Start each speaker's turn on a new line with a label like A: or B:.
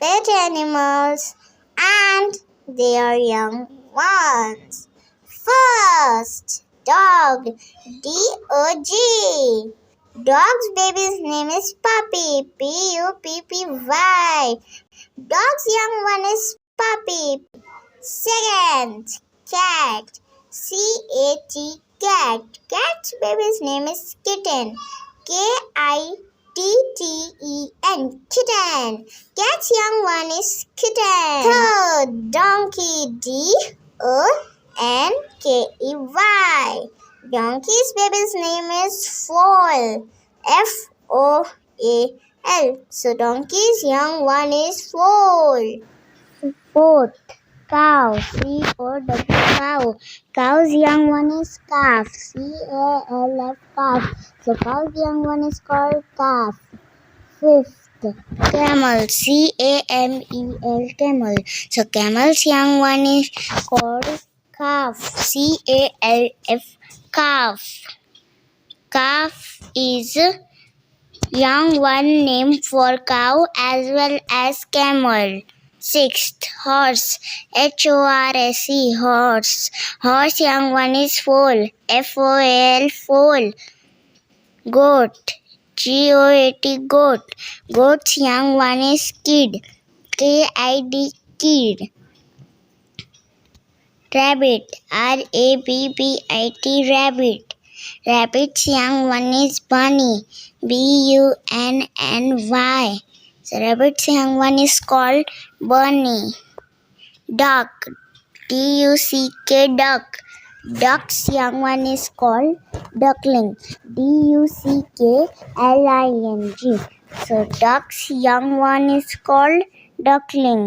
A: pet animals and their young ones. First, dog. D-O-G. Dog's baby's name is Puppy. P-U-P-P-Y. Dog's young one is Puppy. Second, cat. C-A-T, cat. Cat's baby's name is Kitten. K-I-T-T-E-N, kitten. Cat's young one is Kitten. Third, donkey. D-O-N-K-E-Y. Donkey's baby's name is Foal. F-O-A-L. So donkey's young one is Foal. Fourth, cow. C-O-W, cow. Cow's young one is calf. C-A-L-F, calf. So cow's young one is called calf. Fifth, camel. C-A-M-E-L, camel. So camel's young one is called calf. C-A-L-F, calf. Calf is young one named for cow as well as camel. Sixth, horse. H-O-R-S-E, horse. Horse young one is foal. F-O-A-L, foal. Goat. G-O-A-T, goat. Goat's young one is kid. K-I-D, kid. Rabbit. R-A-B-B-I-T, rabbit. Rabbit's young one is bunny. B-U-N-N-Y. So rabbit's young one is called bunny. Duck. D-U-C-K, duck. Duck's young one is called duckling. D-U-C-K-L-I-N-G. So duck's young one is called duckling.